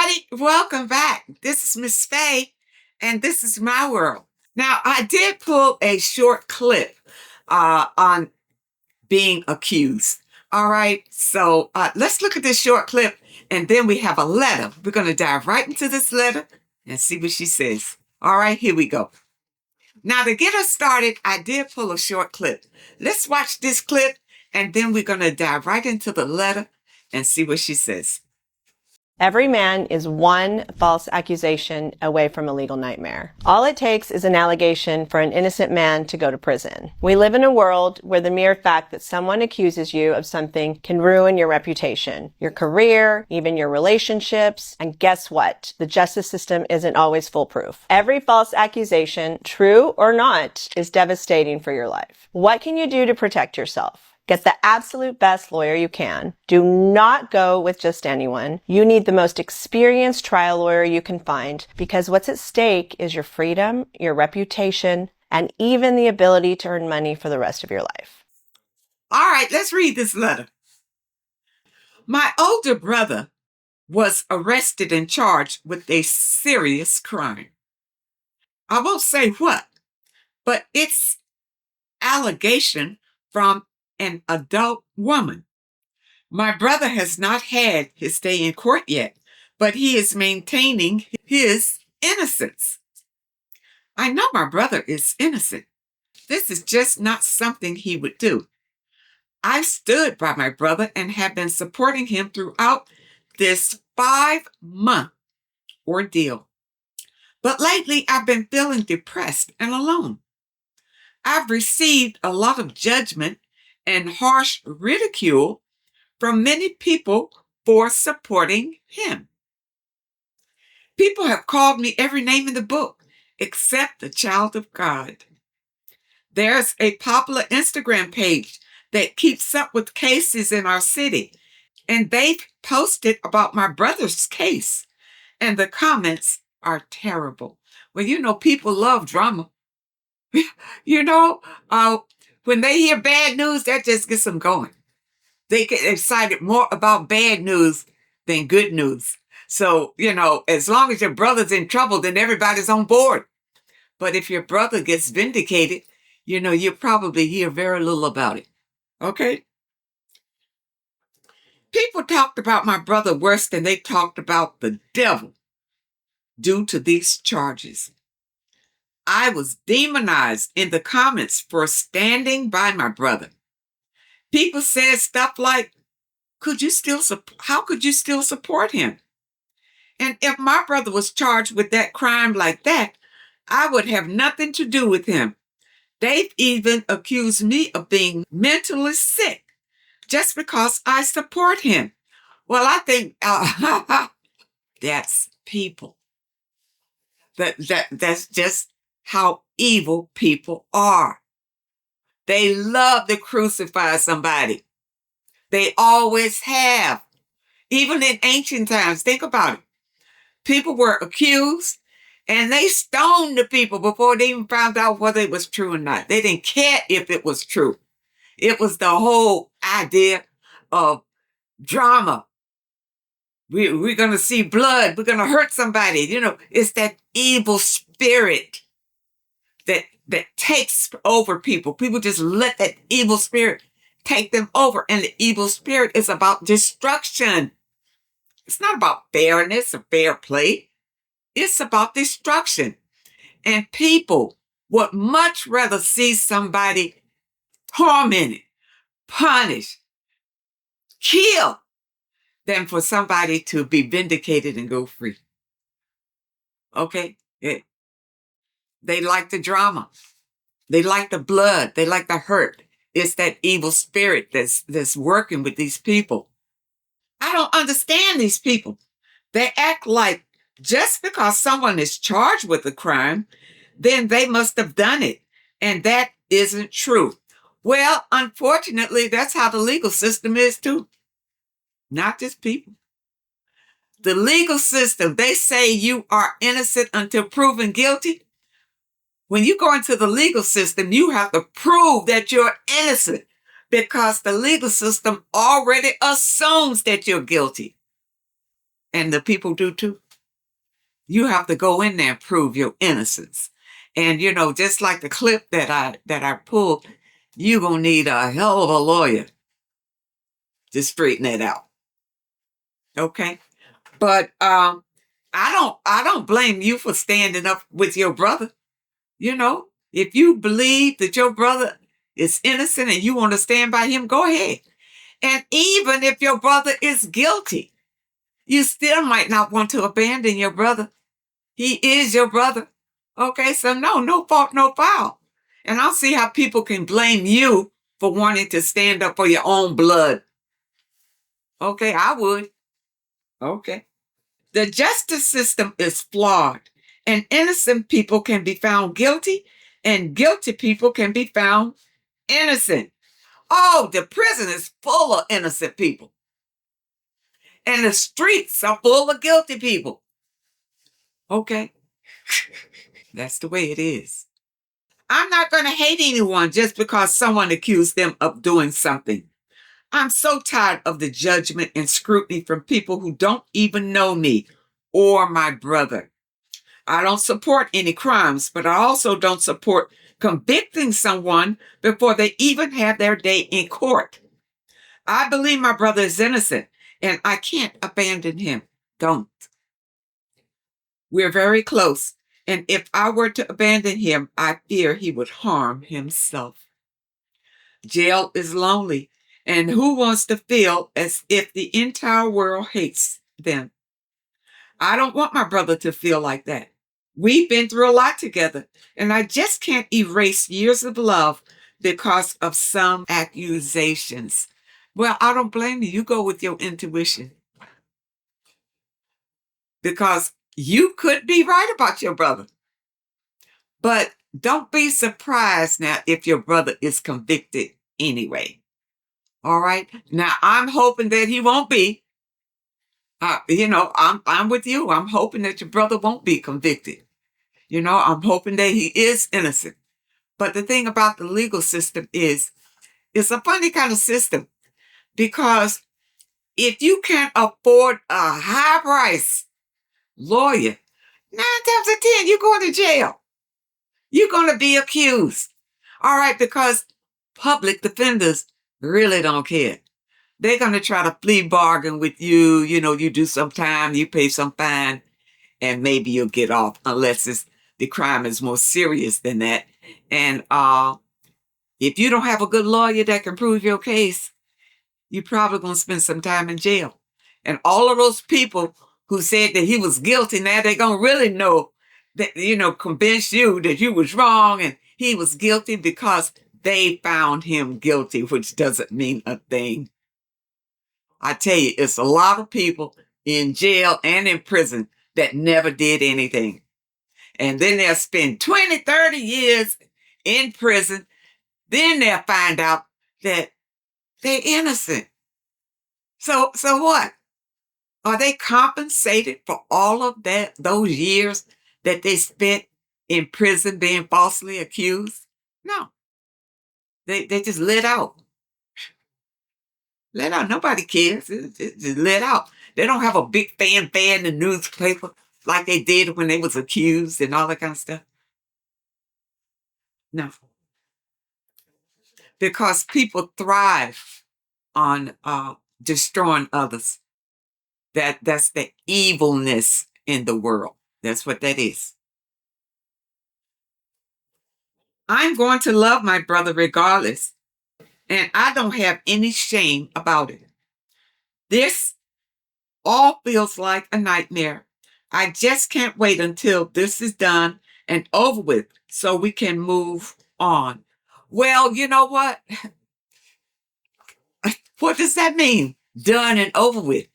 everybody. Welcome back. This is Miss Faye, and this is my world. Now, I did pull a short clip on being accused. All right, so let's look at this short clip, and then we have a letter. We're going to dive right into this letter and see what she says. All right, here we go. Now, to get us started, I did pull a short clip. Let's watch this clip, and then we're going to dive right into the letter and see what she says. Every man is one false accusation away from a legal nightmare. All it takes is an allegation for an innocent man to go to prison. We live in a world where the mere fact that someone accuses you of something can ruin your reputation, your career, even your relationships. And guess what? The justice system isn't always foolproof. Every false accusation, true or not, is devastating for your life. What can you do to protect yourself? Get the absolute best lawyer you can. Do not go with just anyone. You need the most experienced trial lawyer you can find because what's at stake is your freedom, your reputation, and even the ability to earn money for the rest of your life. All right, let's read this letter. My older brother was arrested and charged with a serious crime. I won't say what, but it's allegation from an adult woman. My brother has not had his day in court yet, but he is maintaining his innocence. I know my brother is innocent. This is just not something he would do. I stood by my brother and have been supporting him throughout this 5-month ordeal. But lately, I've been feeling depressed and alone. I've received a lot of judgment and harsh ridicule from many people for supporting him. People have called me every name in the book except the child of God. There's a popular Instagram page that keeps up with cases in our city, and they've posted about my brother's case, and the comments are terrible. Well, people love drama. When they hear bad news, that just gets them going. They get excited more about bad news than good news. So, as long as your brother's in trouble, then everybody's on board. But if your brother gets vindicated, you'll probably hear very little about it. Okay? People talked about my brother worse than they talked about the devil due to these charges. I was demonized in the comments for standing by my brother. People said stuff like, how could you still support him? And if my brother was charged with that crime like that, I would have nothing to do with him. They've even accused me of being mentally sick just because I support him. Well, I think that's people. That's just how evil people are. They love to crucify somebody. They always have. Even in ancient times, think about it. People were accused and they stoned the people before they even found out whether it was true or not. They didn't care if it was true. It was the whole idea of drama. We're going to see blood. We're going to hurt somebody. It's that evil spirit that takes over people. People just let that evil spirit take them over. And the evil spirit is about destruction. It's not about fairness or fair play. It's about destruction. And people would much rather see somebody tormented, punished, killed, than for somebody to be vindicated and go free. Okay? They like the drama. They like the blood. They like the hurt. It's that evil spirit that's working with these people. I don't understand these people. They act like just because someone is charged with a crime, then they must have done it. And that isn't true. Well, unfortunately, that's how the legal system is too. Not just people. The legal system, they say you are innocent until proven guilty. When you go into the legal system, you have to prove that you're innocent because the legal system already assumes that you're guilty. and the people do too. You have to go in there and prove your innocence. And just like the clip that I pulled, you're gonna need a hell of a lawyer to straighten that out. Okay? But I don't blame you for standing up with your brother. If you believe that your brother is innocent and you want to stand by him, go ahead. And even if your brother is guilty, you still might not want to abandon your brother. He is your brother. Okay, so no fault, no foul. And I'll see how people can blame you for wanting to stand up for your own blood. Okay, I would. Okay. The justice system is flawed, and innocent people can be found guilty, and guilty people can be found innocent. Oh, the prison is full of innocent people, and the streets are full of guilty people. Okay, that's the way it is. I'm not going to hate anyone just because someone accused them of doing something. I'm so tired of the judgment and scrutiny from people who don't even know me or my brother. I don't support any crimes, but I also don't support convicting someone before they even have their day in court. I believe my brother is innocent, and I can't abandon him. Don't. We're very close, and if I were to abandon him, I fear he would harm himself. Jail is lonely, and who wants to feel as if the entire world hates them? I don't want my brother to feel like that. We've been through a lot together, and I just can't erase years of love because of some accusations. Well, I don't blame you. You go with your intuition because you could be right about your brother. But don't be surprised now if your brother is convicted anyway. All right? Now, I'm hoping that he won't be. I'm with you. I'm hoping that your brother won't be convicted. I'm hoping that he is innocent. But the thing about the legal system is, it's a funny kind of system because if you can't afford a high price lawyer, 9 times out of 10, you're going to jail. You're going to be accused. All right, because public defenders really don't care. They're going to try to plea bargain with you. You do some time, you pay some fine, and maybe you'll get off unless the crime is more serious than that. And if you don't have a good lawyer that can prove your case, you're probably going to spend some time in jail. And all of those people who said that he was guilty, now they're going to really know that, convince you that you was wrong and he was guilty because they found him guilty, which doesn't mean a thing. I tell you, it's a lot of people in jail and in prison that never did anything. And then they'll spend 20, 30 years in prison. Then they'll find out that they're innocent. So what? Are they compensated for all of those years that they spent in prison being falsely accused? No. They just let out. Let out. Nobody cares. It's just let out. They don't have a big fanfare in the newspaper like they did when they was accused and all that kind of stuff. No. Because people thrive on destroying others. That's the evilness in the world. That's what that is. I'm going to love my brother regardless, and I don't have any shame about it. This all feels like a nightmare. I just can't wait until this is done and over with so we can move on. Well, you know what? What does that mean? Done and over with.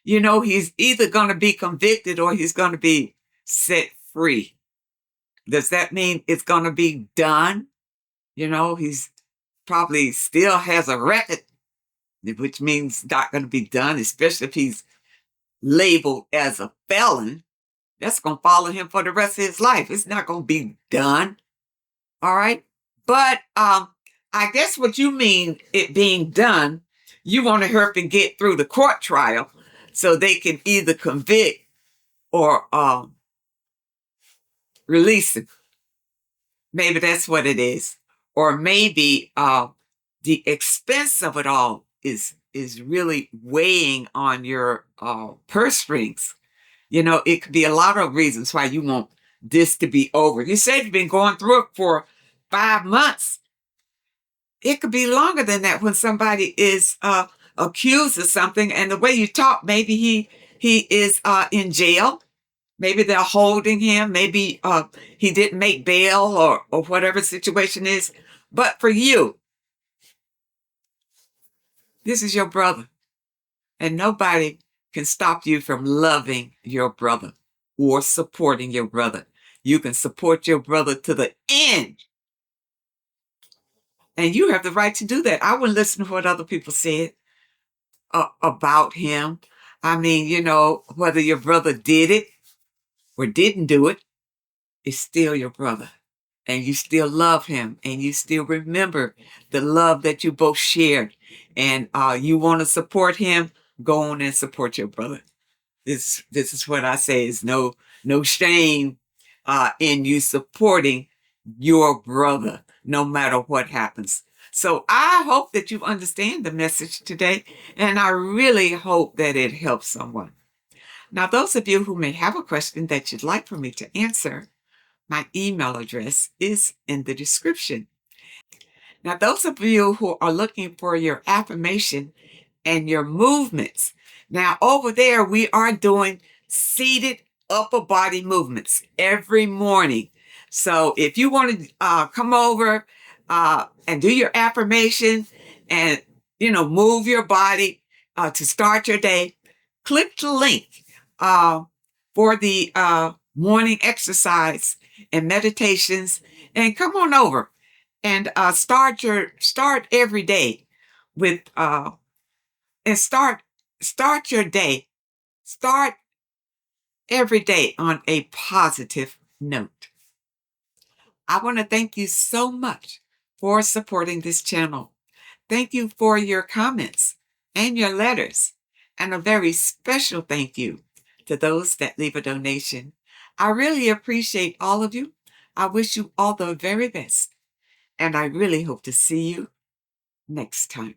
He's either going to be convicted or he's going to be set free. Does that mean it's going to be done? He's probably still has a record, which means not going to be done, especially if he's labeled as a felon. That's going to follow him for the rest of his life. It's not going to be done. All right. But I guess what you mean it being done, you want to hurry and get through the court trial so they can either convict or release him. Maybe that's what it is. Or maybe the expense of it all is really weighing on your purse strings. You know, it could be a lot of reasons why you want this to be over. You said you've been going through it for 5 months. It could be longer than that when somebody is accused of something, and the way you talk, maybe he is in jail. Maybe they're holding him. Maybe he didn't make bail or whatever the situation is. But for you, this is your brother. And nobody can stop you from loving your brother or supporting your brother. You can support your brother to the end. And you have the right to do that. I wouldn't listen to what other people said about him. I mean, you know, whether your brother did it or didn't do it, it's still your brother. And you still love him. And you still remember the love that you both shared. And you want to support him, go on and support your brother. This is what I say is no shame in you supporting your brother, no matter what happens. So I hope that you understand the message today, and I really hope that it helps someone. Now, those of you who may have a question that you'd like for me to answer, my email address is in the description. Now, those of you who are looking for your affirmation and your movements, now over there we are doing seated upper body movements every morning. So if you want to come over and do your affirmation and, you know, move your body to start your day, click the link for the morning exercise and meditations, and come on over and start every day with and start your day. Start every day on a positive note. I want to thank you so much for supporting this channel. Thank you for your comments and your letters, and a very special thank you to those that leave a donation. I really appreciate all of you. I wish you all the very best, and I really hope to see you next time.